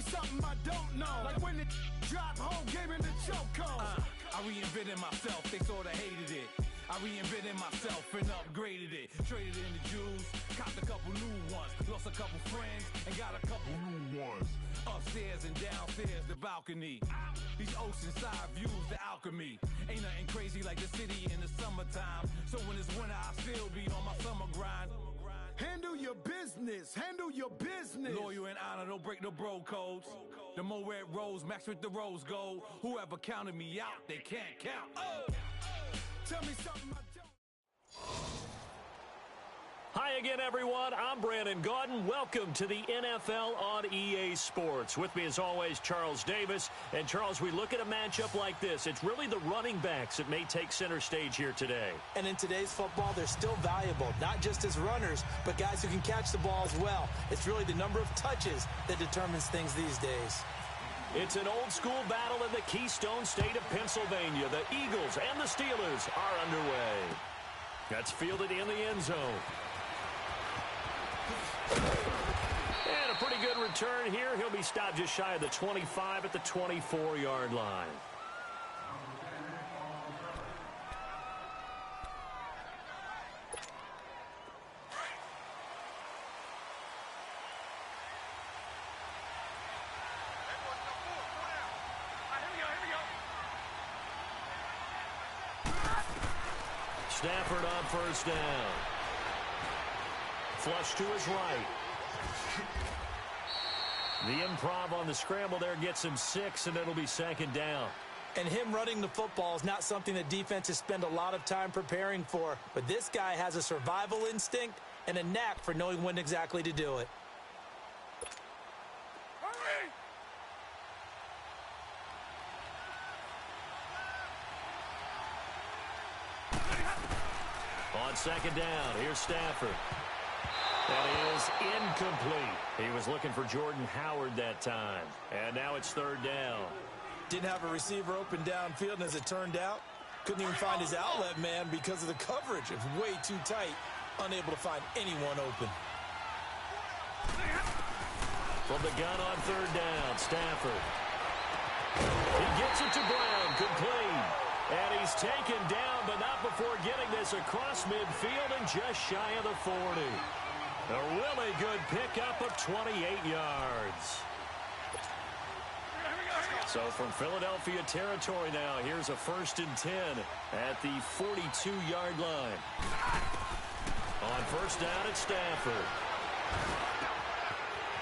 something I don't know. Like when it drop home, game in the chokehold. I reinvented myself, they sorta hated it. I reinvented myself and upgraded it. Traded in the jewels, copped a couple new ones. Lost a couple friends and got a couple new ones. Upstairs and downstairs, the balcony. These oceanside views, the alchemy. Ain't nothing crazy like the city in the summertime. So when it's winter, I still be on my summer grind. Handle your business, handle your business. Loyal and honor, don't break the bro codes. The more red rose, max with the rose gold. Whoever counted me out, they can't count. Oh. Tell me something I don't. Hi again, everyone. I'm Brandon Gaudin. Welcome to the NFL on EA Sports. With me, as always, Charles Davis. And, Charles, we look at a matchup like this. It's really the running backs that may take center stage here today. And in today's football, they're still valuable, not just as runners, but guys who can catch the ball as well. It's really the number of touches that determines things these days. It's an old-school battle in the Keystone State of Pennsylvania. The Eagles and the Steelers are underway. That's fielded in the end zone. And a pretty good return here. He'll be stopped just shy of the 25 at the 24-yard line. Stafford on first down. Flush to his right. The improv on the scramble there gets him 6, and it'll be second down. And him running the football is not something that defenses spend a lot of time preparing for. But this guy has a survival instinct and a knack for knowing when exactly to do it. Hurry! On second down, here's Stafford. That is incomplete. He was looking for Jordan Howard that time. And now it's third down. Didn't have a receiver open downfield, and as it turned out, couldn't even find his outlet man because of the coverage. It's way too tight, unable to find anyone open. From the gun on third down, Stafford. He gets it to Brown, complete. And he's taken down, but not before getting this across midfield and just shy of the 40. A really good pickup of 28 yards. So from Philadelphia territory now, here's a 1st and 10 at the 42-yard line. On first down, it's Stafford.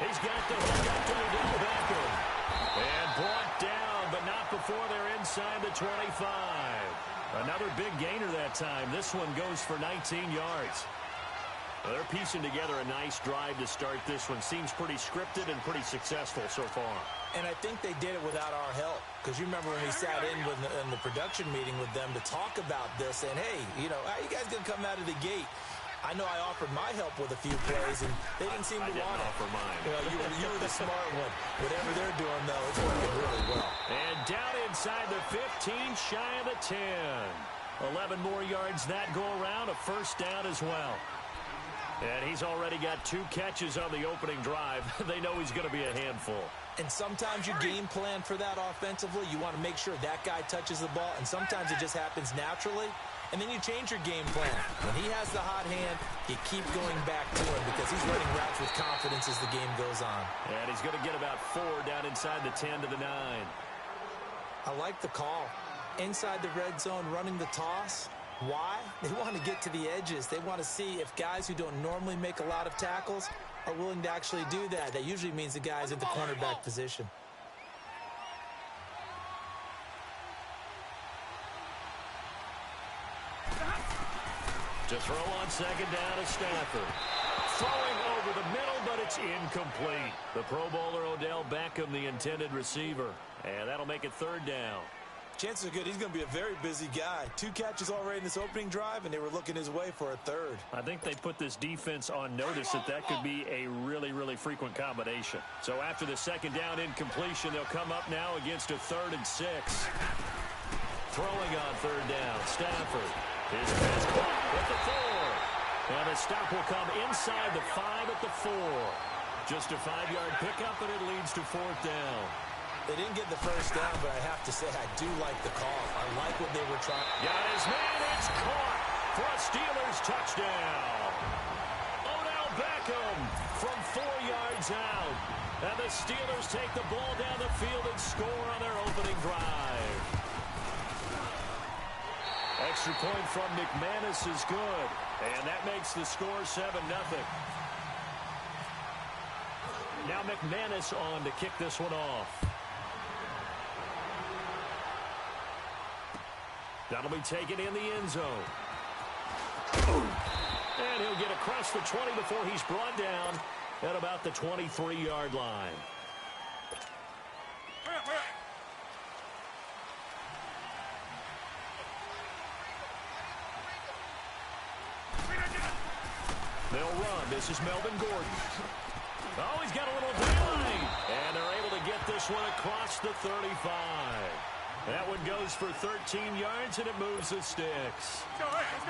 He's got the hook up to Odell Beckham. And brought down, but not before they're inside the 25. Another big gainer that time. This one goes for 19 yards. Well, they're piecing together a nice drive to start this one. Seems pretty scripted and pretty successful so far. And I think they did it without our help. Because you remember when we sat in the production meeting with them to talk about this. And, hey, you know, how you guys going to come out of the gate? I know I offered my help with a few plays, and they didn't seem to want it. Offer mine. Well, you were the smart one. Whatever they're doing, though, it's working really well. And down inside the 15, shy of the 10. 11 more yards that go around, a first down as well. And he's already got 2 catches on the opening drive. They know he's going to be a handful. And sometimes you game plan for that offensively. You want to make sure that guy touches the ball, and sometimes it just happens naturally. And then you change your game plan. When he has the hot hand, you keep going back to him because he's running routes with confidence as the game goes on. And he's going to get about 4 down inside the 10 to the 9. I like the call. Inside the red zone, running the toss. Why? They want to get to the edges. They want to see if guys who don't normally make a lot of tackles are willing to actually do that. That usually means the guy's in the cornerback position. To throw on second down is Stafford. Throwing over the middle, but it's incomplete. The Pro Bowler Odell Beckham, the intended receiver. And that'll make it third down. Chances are good he's going to be a very busy guy. 2 catches already in this opening drive, and they were looking his way for a third. I think they put this defense on notice that could be a really, really frequent combination. So after the second down incompletion, they'll come up now against a 3rd and 6. Throwing on third down, Stafford. His pass caught at the 4. And the stop will come inside the 5 at the 4. Just a 5-yard pickup, and it leads to 4th down. They didn't get the first down, but I have to say I do like the call. I like what they were trying. Got his man. It's caught for a Steelers touchdown. Odell Beckham from 4 yards out. And the Steelers take the ball down the field and score on their opening drive. Extra point from McManus is good. And that makes the score 7-0. Now McManus on to kick this one off. That'll be taken in the end zone. And he'll get across the 20 before he's brought down at about the 23-yard line. They'll run. This is Melvin Gordon. Oh, he's got a little delay. And they're able to get this one across the 35. That one goes for 13 yards, and it moves the sticks.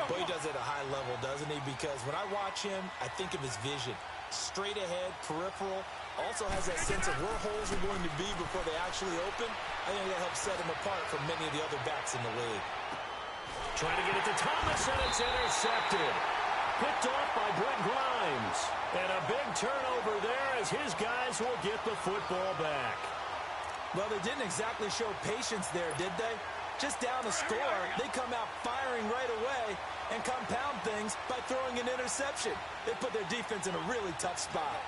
Boy, he does it at a high level, doesn't he? Because when I watch him, I think of his vision. Straight ahead, peripheral. Also has that sense of where holes are going to be before they actually open. I think that helps set him apart from many of the other backs in the league. Trying to get it to Thomas, and it's intercepted. Picked off by Brent Grimes. And a big turnover there as his guys will get the football back. Well, they didn't exactly show patience there, did they? Just down a score, they come out firing right away and compound things by throwing an interception. They put their defense in a really tough spot.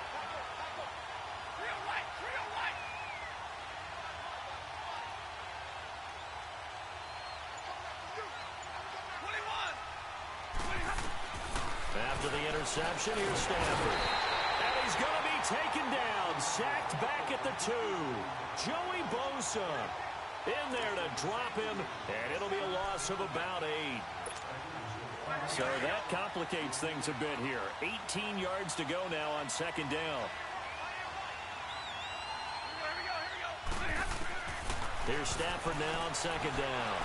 After the interception, here's Stafford. And he's going to be taken down, sacked back at the 2. Joey Bosa in there to drop him, and it'll be a loss of about 8. So that complicates things a bit here. 18 yards to go now on 2nd down. Here's Stafford now on 2nd down.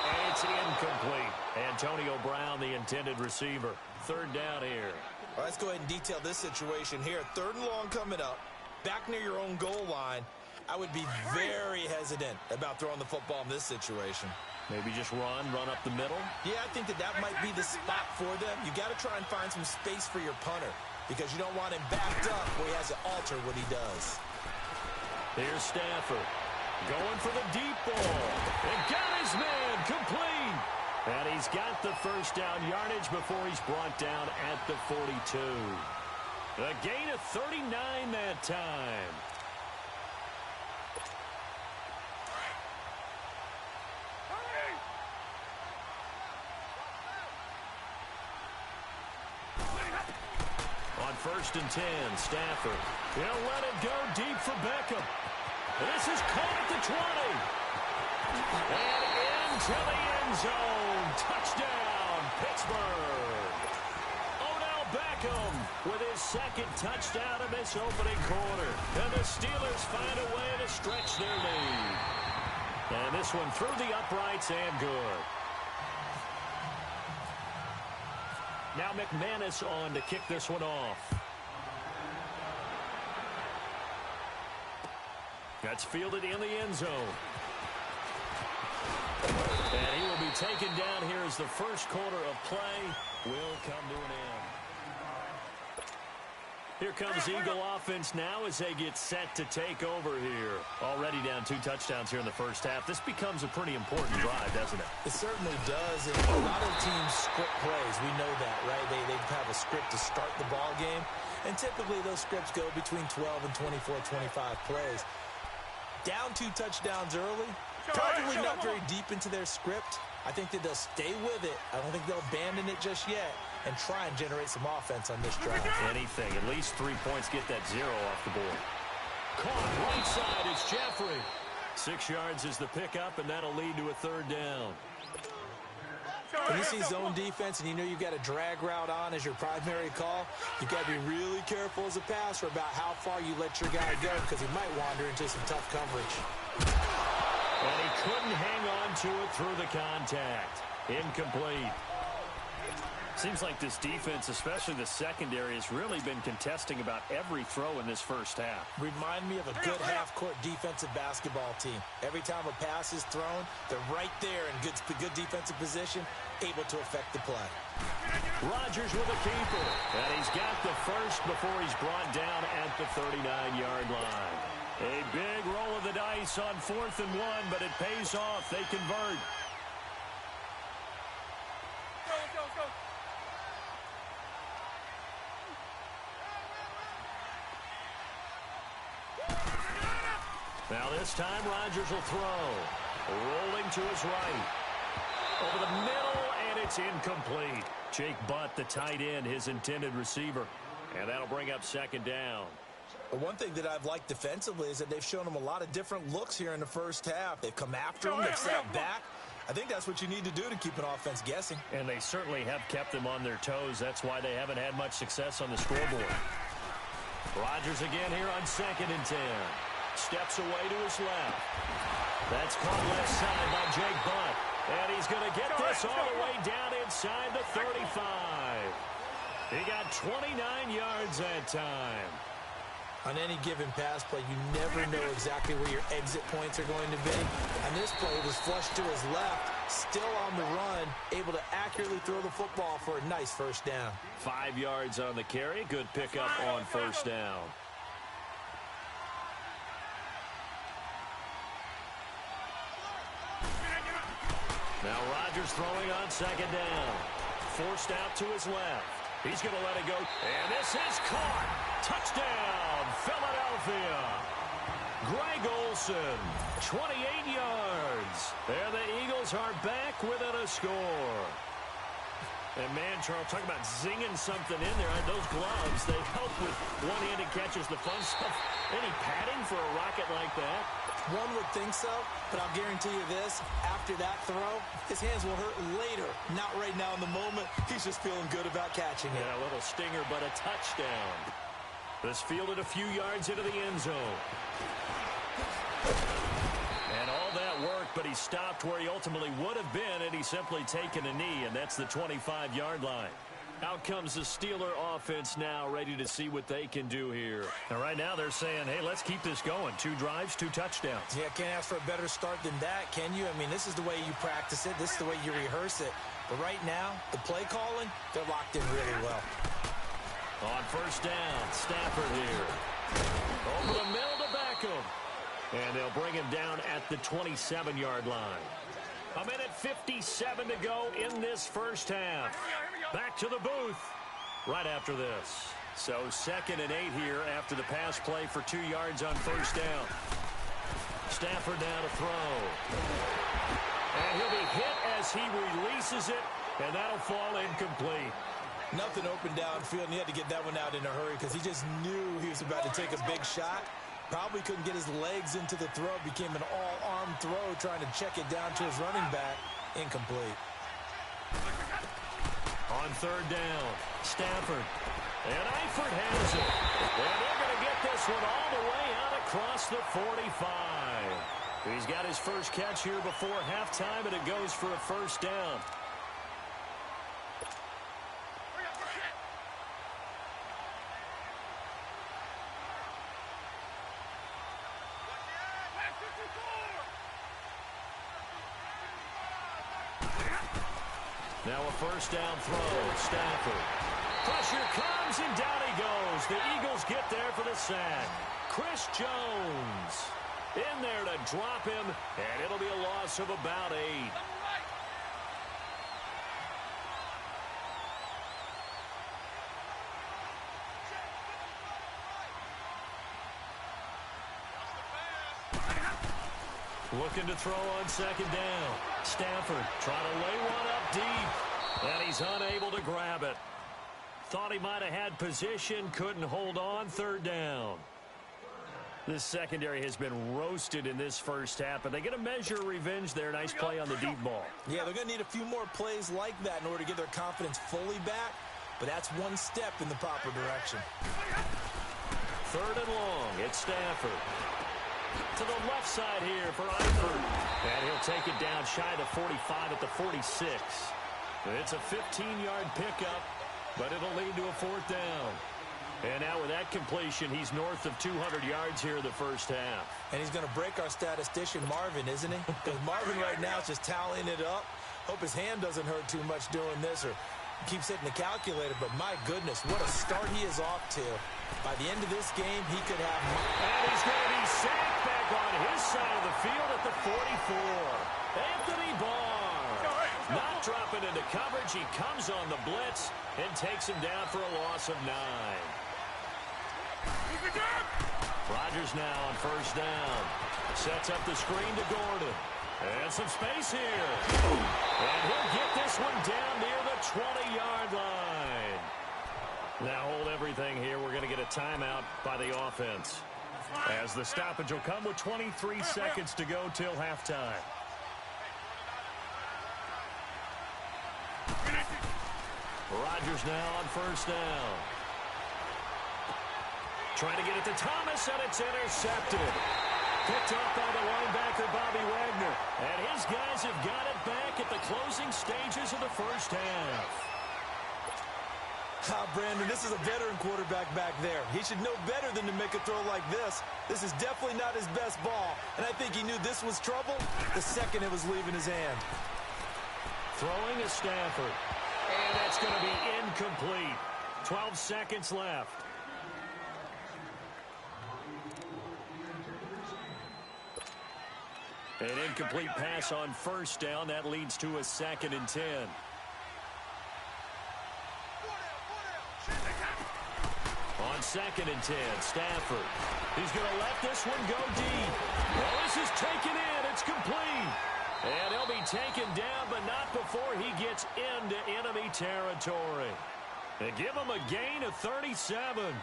And it's incomplete. Antonio Brown, the intended receiver. 3rd down here. Well, let's go ahead and detail this situation here. 3rd and long coming up. Back near your own goal line. I would be very hesitant about throwing the football in this situation. Maybe just run up the middle? Yeah, I think that might be the spot for them. You got to try and find some space for your punter because you don't want him backed up where he has to alter what he does. Here's Stafford going for the deep ball. And got his man complete. And he's got the 1st down yardage before he's brought down at the 42. A gain of 39 that time. On 1st and 10, Stafford. He'll let it go deep for Beckham. This is caught at the 20. And into the end zone. Touchdown, Pittsburgh. Odell Beckham with his 2nd touchdown of this opening quarter. And the Steelers find a way to stretch their lead. And this one through the uprights and good. Now McManus on to kick this one off. That's fielded in the end zone. And he will be taken down here as the 1st quarter of play will come to an end. Here comes Eagle offense now as they get set to take over here. Already down 2 touchdowns here in the 1st half. This becomes a pretty important drive, doesn't it? It certainly does. And a lot of teams script plays. We know that, right? They have a script to start the ball game. And typically those scripts go between 12 and 24, 25 plays. Down 2 touchdowns early. Probably not very deep into their script. I think that they'll stay with it. I don't think they'll abandon it just yet and try and generate some offense on this drive. Anything. At least 3 points. Get that 0 off the board. Caught right side is Jeffrey. 6 yards is the pickup, and that'll lead to a 3rd down. When you see zone defense and you know you've got a drag route on as your primary call, you've got to be really careful as a passer about how far you let your guy go because he might wander into some tough coverage. And he couldn't hang on to it through the contact. Incomplete. Seems like this defense, especially the secondary, has really been contesting about every throw in this first half. Remind me of a good half-court defensive basketball team. Every time a pass is thrown, they're right there in good defensive position, able to affect the play. Rodgers with a keeper. And he's got the first before he's brought down at the 39-yard line. A big roll of the dice on 4th and 1, but it pays off. They convert. Now this time Rodgers will throw. Rolling to his right. Over the middle, and it's incomplete. Jake Butt, the tight end, his intended receiver. And that'll bring up 2nd down. One thing that I've liked defensively is that they've shown him a lot of different looks here in the first half. They've come after him, they've sat back. I think that's what you need to do to keep an offense guessing. And they certainly have kept them on their toes. That's why they haven't had much success on the scoreboard. Rodgers again here on 2nd and 10. Steps away to his left. That's caught left side by Jake Butt. And he's going to get this all the way down inside the 35. He got 29 yards that time. On any given pass play, you never know exactly where your exit points are going to be. And this play was flushed to his left, still on the run, able to accurately throw the football for a nice first down. 5 yards on the carry. Good pickup on first down. Now Rodgers throwing on 2nd down. Forced out to his left. He's going to let it go. And this is caught. Touchdown, Philadelphia. Greg Olsen, 28 yards. And the Eagles are back within a score. And man, Charles, talking about zinging something in there. Those gloves, they help with one-handed catches, the fun stuff. Any padding for a rocket like that? One would think so, but I'll guarantee you this. After that throw, his hands will hurt later. Not right now in the moment. He's just feeling good about catching it. Yeah, a little stinger, but a touchdown. This fielded a few yards into the end zone. And all that worked, but he stopped where he ultimately would have been, and he's simply taken a knee, and that's the 25-yard line. Out comes the Steeler offense now, ready to see what they can do here. And right now they're saying, hey, let's keep this going. 2 drives, 2 touchdowns. Yeah, can't ask for a better start than that, can you? I mean, this is the way you practice it. This is the way you rehearse it. But right now, the play calling, they're locked in really well. On first down, Stafford here. Over the middle to Beckham. And they'll bring him down at the 27-yard line. 1:57 to go in this first half. Back to the booth right after this. So 2nd and 8 here after the pass play for 2 yards on first down. Stafford now to throw. And he'll be hit as he releases it, and that'll fall incomplete. Nothing open downfield, and he had to get that one out in a hurry because he just knew he was about to take a big shot. Probably couldn't get his legs into the throw. Became an all-arm throw trying to check it down to his running back. Incomplete. On third down, Stafford. And Eifert has it. And they're going to get this one all the way out across the 45. He's got his first catch here before halftime, and it goes for a first down. Now a first down throw, Stafford. Pressure comes, and down he goes. The Eagles get there for the sack. Chris Jones in there to drop him, and it'll be a loss of about 8. Looking to throw on second down. Stafford trying to lay one up deep, and he's unable to grab it. Thought he might have had position, couldn't hold on. Third down. This secondary has been roasted in this first half, and they get a measure of revenge there. Nice play on the deep ball. Yeah, they're going to need a few more plays like that in order to get their confidence fully back, but that's one step in the proper direction. Third and long. It's Stafford. To the left side here for Eifert. And he'll take it down shy of 45 at the 46. It's a 15-yard pickup, but it'll lead to a 4th down. And now with that completion, he's north of 200 yards here in the first half. And he's going to break our statistician, Marvin, isn't he? Because Marvin right now is just tallying it up. Hope his hand doesn't hurt too much doing this or keeps hitting the calculator. But my goodness, what a start he is off to. By the end of this game, he could have... And he's going to be sacked back on his side of the field at the 44. Anthony Barr. Not dropping into coverage. He comes on the blitz and takes him down for a loss of 9. Rodgers now on 1st down. Sets up the screen to Gordon. And some space here. And he'll get this one down near the 20-yard line. Now hold everything here. We're going to get a timeout by the offense, as the stoppage will come with 23 seconds to go till halftime. Rodgers now on 1st down. Trying to get it to Thomas, and it's intercepted. Picked up by the linebacker, Bobby Wagner. And his guys have got it back at the closing stages of the first half. Brandon, this is a veteran quarterback back there. He should know better than to make a throw like this. This is definitely not his best ball. And I think he knew this was trouble the second it was leaving his hand. Throwing is Stafford. And that's going to be incomplete. 12 seconds left. An incomplete pass on 1st down. That leads to a 2nd and 10. On 2nd and 10, Stafford. He's going to let this one go deep. Well, this is taken in. It's complete. And he'll be taken down, but not before he gets into enemy territory. They give him a gain of 37.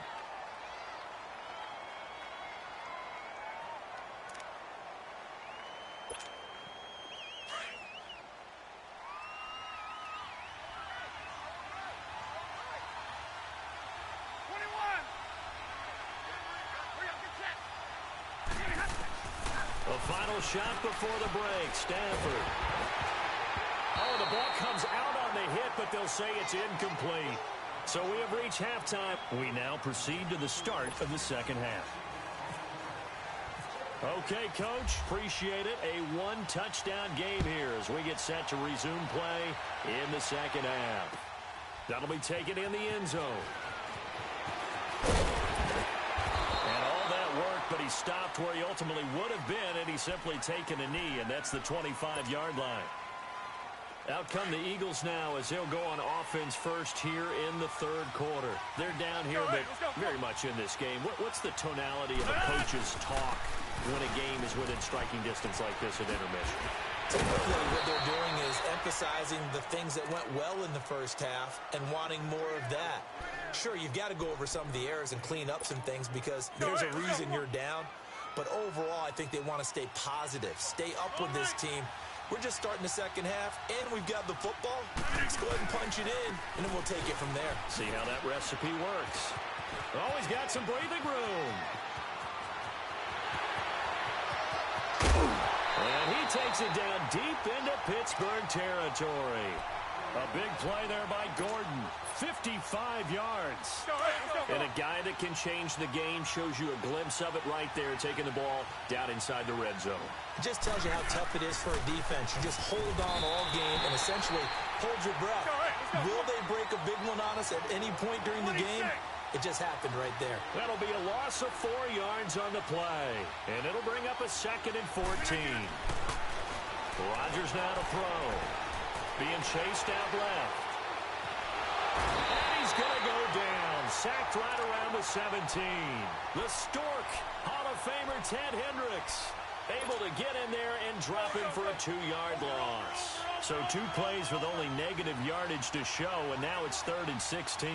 Final shot before the break. Stafford. Oh, the ball comes out on the hit, but they'll say it's incomplete. So we have reached halftime. We now proceed to the start of the second half. Okay, Coach, appreciate it. A one-touchdown game here as we get set to resume play in the second half. That'll be taken in the end zone. But he stopped where he ultimately would have been, and he's simply taken a knee, and that's the 25-yard line. Out come the Eagles now as they'll go on offense first here in the 3rd quarter. They're down here, but very much in this game. What's the tonality of a coach's talk when a game is within striking distance like this at intermission? Typically, what they're doing is emphasizing the things that went well in the first half and wanting more of that. Sure, you've got to go over some of the errors and clean up some things because there's a reason you're down. But overall, I think they want to stay positive, stay up with this team. We're just starting the second half, and we've got the football. Let's go ahead and punch it in, and then we'll take it from there. See how that recipe works. Always got some breathing room. And he takes it down deep into Pittsburgh territory. A big play there by Gordon. 55 yards. And a guy that can change the game shows you a glimpse of it right there, taking the ball down inside the red zone. It just tells you how tough it is for a defense. You just hold on all game and essentially hold your breath. Will they break a big one on us at any point during the game? It just happened right there. That'll be a loss of 4 yards on the play. And it'll bring up a 2nd and 14. Rodgers now to throw. Being chased out left. And he's going to go down. Sacked right around the 17. The Stork, Hall of Famer Ted Hendricks, able to get in there and drop him for a 2-yard loss. So 2 plays with only negative yardage to show, and now it's 3rd and 16.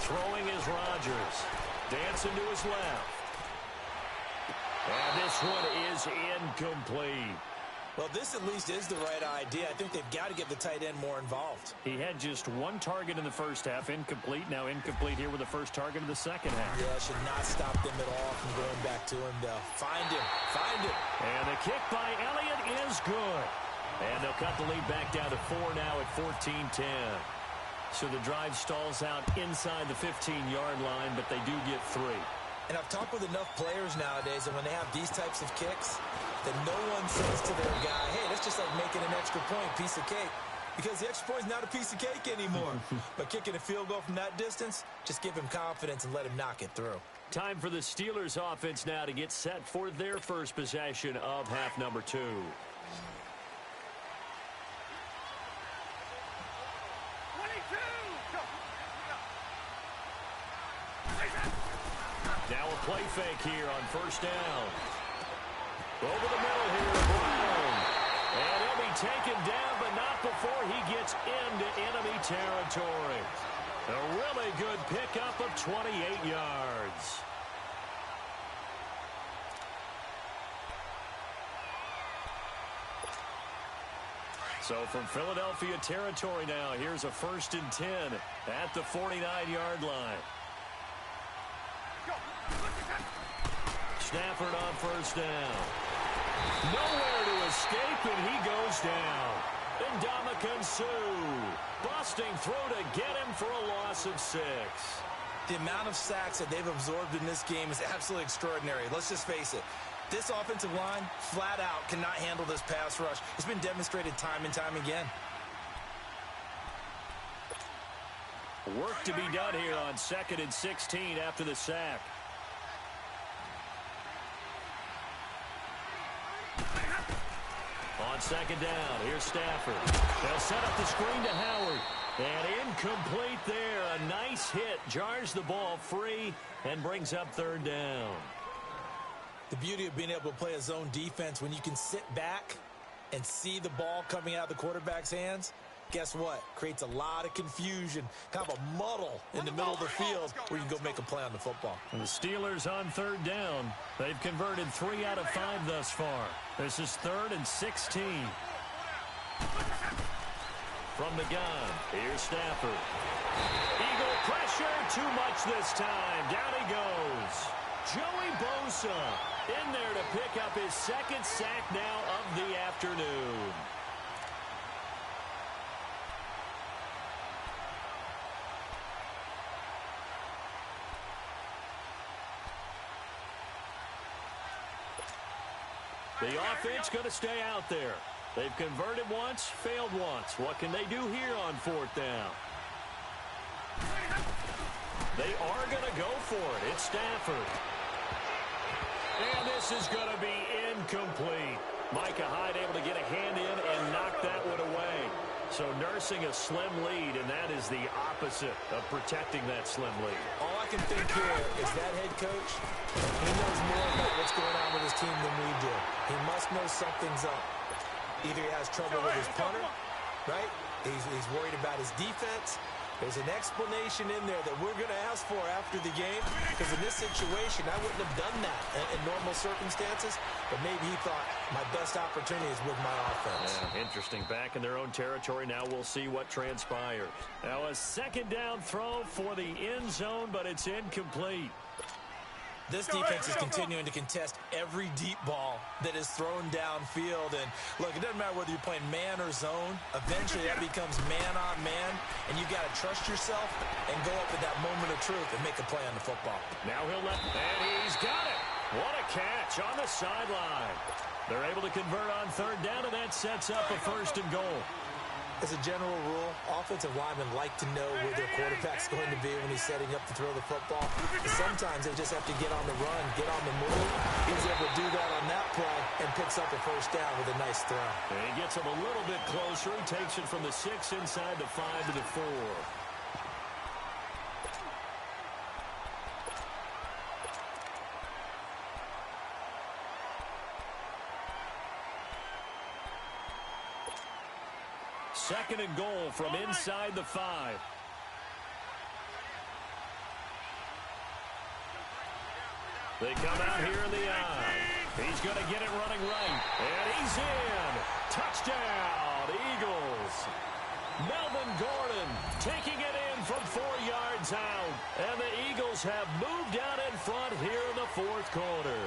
Throwing is Rodgers. Dancing to his left. And this one is incomplete. Well, this at least is the right idea. I think they've got to get the tight end more involved. He had just 1 target in the first half, incomplete. Now incomplete here with the first target of the second half. Yeah, should not stop them at all from going back to him, though. Find him. Find him. And the kick by Elliott is good. And they'll cut the lead back down to 4 now at 14-10. So the drive stalls out inside the 15-yard line, but they do get 3. And I've talked with enough players nowadays that when they have these types of kicks, that no one says to their guy, hey, that's just like making an extra point, piece of cake. Because the extra point is not a piece of cake anymore. But kicking a field goal from that distance, just give him confidence and let him knock it through. Time for the Steelers offense now to get set for their first possession of half number 2. Now a play fake here on first down. Over the middle here, Brown. And he'll be taken down, but not before he gets into enemy territory. A really good pickup of 28 yards. So from Philadelphia territory now, here's a 1st and 10 at the 49-yard line. Stafford on first down. Nowhere to escape, and he goes down. Ndamukong Suh busting through to get him for a loss of 6. The amount of sacks that they've absorbed in this game is absolutely extraordinary. Let's just face it. This offensive line, flat out, cannot handle this pass rush. It's been demonstrated time and time again. Work to be done here on 2nd and 16 after the sack. On 2nd down, here's Stafford. They'll set up the screen to Howard. And incomplete there. A nice hit. Jars the ball free and brings up 3rd down. The beauty of being able to play a zone defense when you can sit back and see the ball coming out of the quarterback's hands, guess what? Creates a lot of confusion, kind of a muddle in the middle of the field where you can go make a play on the football. And the Steelers on 3rd down. They've converted 3 out of 5 thus far. This is 3rd and 16. From the gun, here's Stafford. Eagle pressure, too much this time. Down he goes. Joey Bosa in there to pick up his 2nd sack now of the afternoon. The offense going to stay out there. They've converted once, failed once. What can they do here on 4th down? They are going to go for it. It's Stafford. And this is going to be incomplete. Micah Hyde able to get a hand in and knock that one away. So nursing a slim lead, and that is the opposite of protecting that slim lead. All I can think here is that head coach, he knows more about what's going on with his team than we do. He must know something's up. Either he has trouble with his punter, right? He's worried about his defense. There's an explanation in there that we're going to ask for after the game, because in this situation, I wouldn't have done that in normal circumstances, but maybe he thought my best opportunity is with my offense. Yeah, interesting. Back in their own territory. Now we'll see what transpires. Now a 2nd down throw for the end zone, but it's incomplete. This defense is continuing to contest every deep ball that is thrown downfield. And, look, it doesn't matter whether you're playing man or zone. Eventually, that becomes man-on-man, and you got to trust yourself and go up at that moment of truth and make a play on the football. Now he'll let, and he's got it. What a catch on the sideline. They're able to convert on 3rd down, and that sets up a 1st and goal. As a general rule, offensive linemen like to know where their quarterback's going to be when he's setting up to throw the football. Sometimes they just have to get on the run, get on the move. He was able to do that on that play and picks up a 1st down with a nice throw. And he gets him a little bit closer. He takes it from the 6 inside the 5 to the 4. Second and goal from inside the 5. They come out here in the eye. He's going to get it running right. And he's in. Touchdown, Eagles. Melvin Gordon taking it in from 4 yards out. And the Eagles have moved out in front here in the 4th quarter.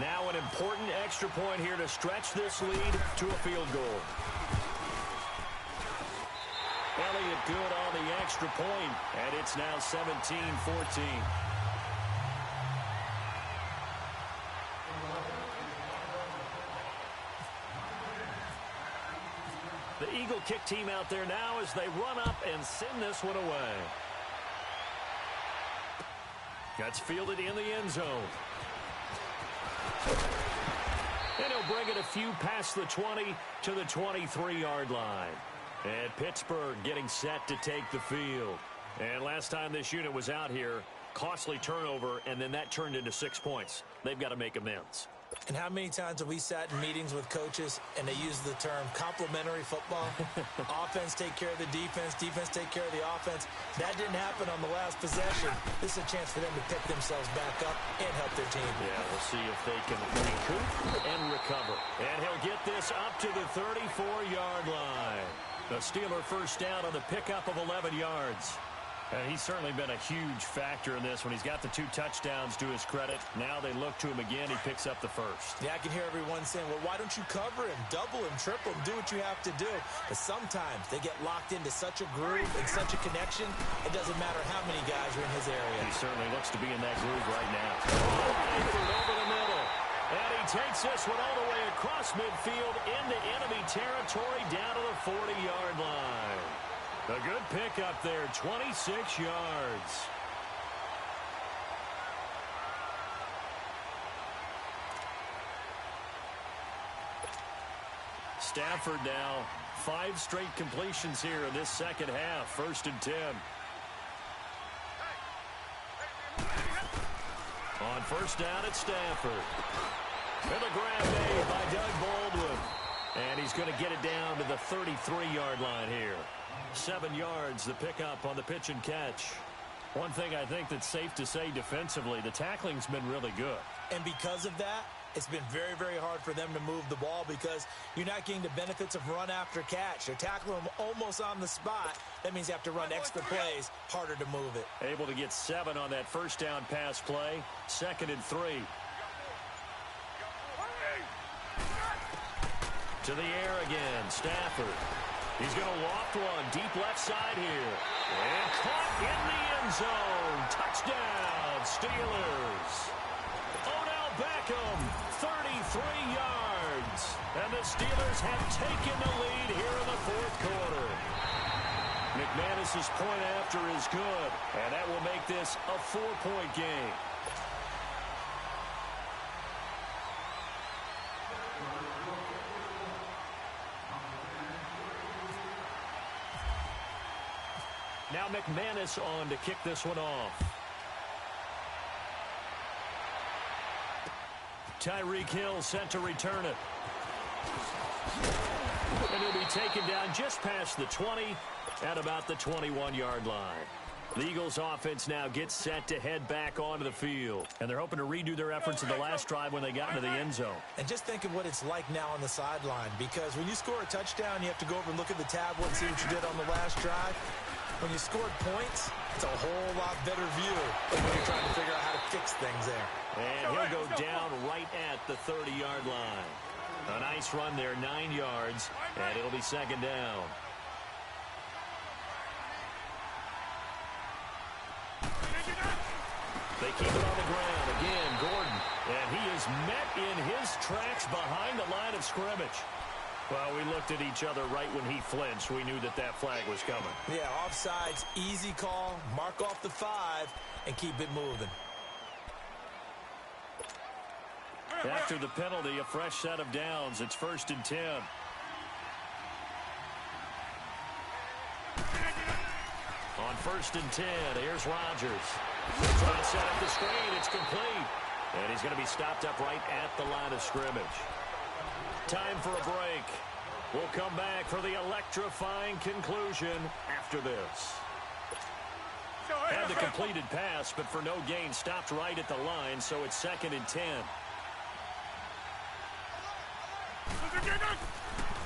Now an important extra point here to stretch this lead to a field goal. Elliott good on the extra point, and it's now 17-14. The Eagle kick team out there now as they run up and send this one away. That's fielded in the end zone. And he'll bring it a few past the 20 to the 23-yard line. And Pittsburgh getting set to take the field. And last time this unit was out here, costly turnover, and then that turned into 6 points. They've got to make amends. And how many times have we sat in meetings with coaches and they use the term complementary football? Offense take care of the defense, defense take care of the offense. That didn't happen on the last possession. This is a chance for them to pick themselves back up and help their team. Yeah, we'll see if they can recoup and recover. And he'll get this up to the 34-yard line. The Steeler first down on the pickup of 11 yards. He's certainly been a huge factor in this when he's got the 2 touchdowns to his credit. Now they look to him again. He picks up the first. Yeah, I can hear everyone saying, well, why don't you cover him, double him, triple him, do what you have to do. But sometimes they get locked into such a groove and such a connection, it doesn't matter how many guys are in his area. He certainly looks to be in that groove right now. Over the middle. And he takes this one all the way across midfield into enemy territory down to the 40-yard line. A good pickup there, 26 yards. Stafford now, 5 straight completions here in this second half, 1st and 10. On first down, it's Stafford. And the grab made by Doug Baldwin. And he's going to get it down to the 33-yard line here. 7 yards, the pickup on the pitch and catch. One thing I think that's safe to say defensively, the tackling's been really good. And because of that, it's been very, very hard for them to move the ball because you're not getting the benefits of run after catch. They're tackling them almost on the spot. That means you have to run extra plays, harder to move it. Able to get 7 on that first down pass play. 2nd and 3. To the air again, Stafford. He's going to loft one deep left side here. And caught in the end zone. Touchdown, Steelers. Odell Beckham, 33 yards. And the Steelers have taken the lead here in the 4th quarter. McManus's point after is good, and that will make this a 4-point game. Now McManus on to kick this one off. Tyreek Hill set to return it. And he'll be taken down just past the 20 at about the 21-yard line. The Eagles offense now gets set to head back onto the field. And they're hoping to redo their efforts in the last drive when they got into the end zone. And just think of what it's like now on the sideline. Because when you score a touchdown, you have to go over and look at the tablet and see what you did on the last drive. When you scored points, it's a whole lot better view than when you're trying to figure out how to fix things there. And he'll go down right at the 30-yard line. A nice run there, 9 yards, and it'll be 2nd down. They keep it on the ground. Again, Gordon. And he is met in his tracks behind the line of scrimmage. Well, we looked at each other right when he flinched. We knew that that flag was coming. Yeah, offsides, easy call. Mark off the 5 and keep it moving. After the penalty, a fresh set of downs. It's 1st and 10. On 1st and 10, here's Rodgers. Trying to set up the screen. It's complete. And he's going to be stopped up right at the line of scrimmage. Time for a break. We'll come back for the electrifying conclusion after this. Had the completed pass, but for no gain, stopped right at the line, so it's 2nd and 10.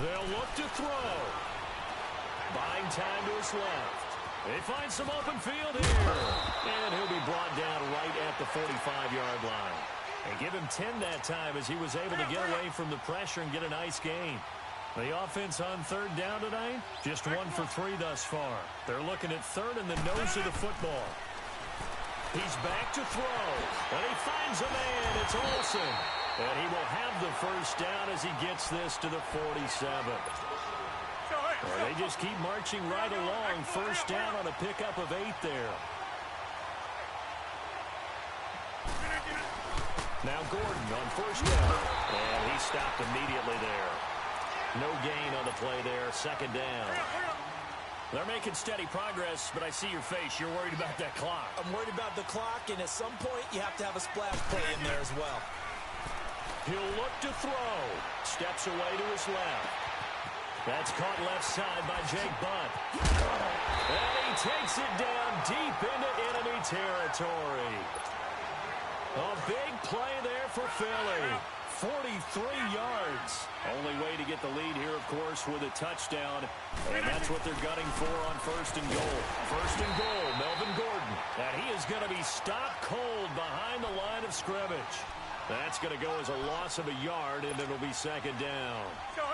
They'll look to throw. Buying time to his left. They find some open field here. And he'll be brought down right at the 45-yard line. And give him 10 that time as he was able to get away from the pressure and get a nice gain. The offense on third down tonight, just 1 for 3 thus far. They're looking at third in the nose of the football. He's back to throw, and he finds a man. It's Olsen, and he will have the first down as he gets this to the 47. Well, they just keep marching right along. First down on a pickup of 8 there. Now Gordon on first down, and he stopped immediately there. No gain on the play there, second down. They're making steady progress, but I see your face. You're worried about that clock. I'm worried about the clock, and at some point, you have to have a splash play in there as well. He'll look to throw. Steps away to his left. That's caught left side by Jake Bunt. And he takes it down deep into enemy territory. A big play there for Philly. 43 yards. Only way to get the lead here, of course, with a touchdown. And that's what they're gunning for on first and goal. First and goal, Melvin Gordon. And he is going to be stopped cold behind the line of scrimmage. That's going to go as a loss of a yard, and it'll be second down.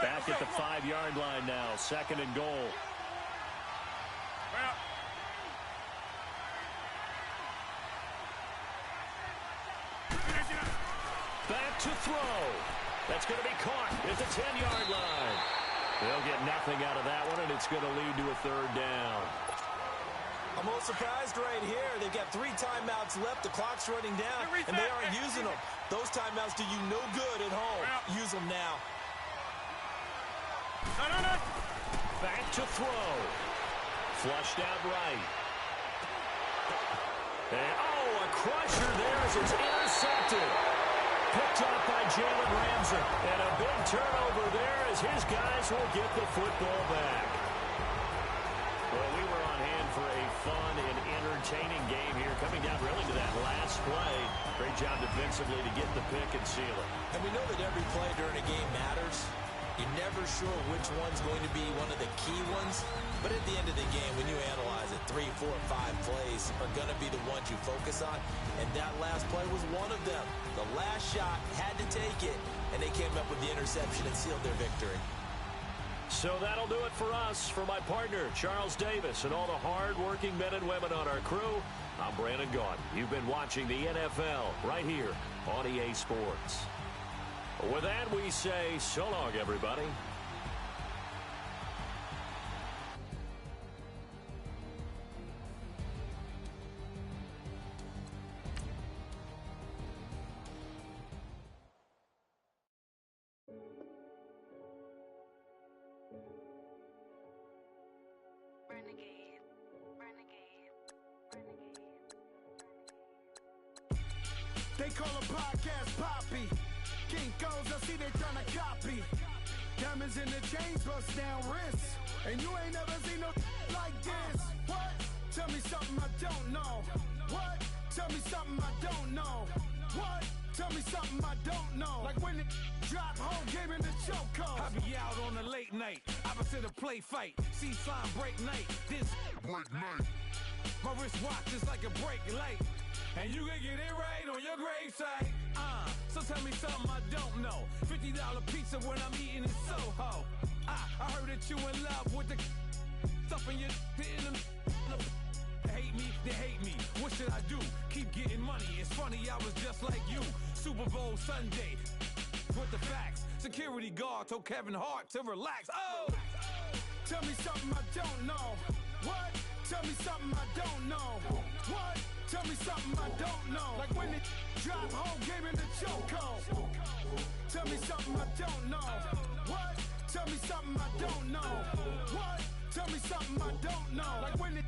Back at the 5-yard line now, second and goal. Back to throw. That's going to be caught at the 10-yard line. They'll get nothing out of that one, and it's going to lead to a third down. I'm a little surprised right here. They've got 3 timeouts left. The clock's running down, and they aren't using them. Those timeouts do you no good at home. Use them now. Back to throw. Flushed out right. And, a crusher there as it's intercepted. Picked up by Jalen Ramsey. And a big turnover there as his guys will get the football back. Well, we were on hand for a fun and entertaining game here, coming down really to that last play. Great job defensively to get the pick and seal it. And we know that every play during a game matters. You're never sure which one's going to be one of the key ones. But at the end of the game, when you analyze it, 3, 4, 5 plays are going to be the ones you focus on. And that last play was one of them. The last shot had to take it, and they came up with the interception and sealed their victory. So that'll do it for us. For my partner, Charles Davis, and all the hard-working men and women on our crew, I'm Brandon Gaudin. You've been watching the NFL right here on EA Sports. With that, we say so long, everybody. They call a podcast Poppy. Kinkos, I see they tryna copy. Diamonds in the chains, bust down wrists. And you ain't never seen no like this. What? Tell me something I don't know. What? Tell me something I don't know. What? Tell me something I don't know. Like when it drop, whole game in the chokehold. I be out on a late night, opposite a play fight. See sign break night, this break night. My wristwatch is like a break light. And you can get it right on your gravesite. So tell me something I don't know. $50 pizza when I'm eating in Soho. I heard that you in love with the stuff in your in them. Hate me, they hate me. What should I do? Keep getting money. It's funny, I was just like you. Super Bowl Sunday. With the facts. Security guard told Kevin Hart to relax. Oh! Tell me something I don't know. What? Tell me something I don't know. What? Tell me something I don't know. Like when it drop, whole game in the chokehold. Tell me something I don't know. What? Tell me something I don't know. What? Tell me something I don't know. Like when it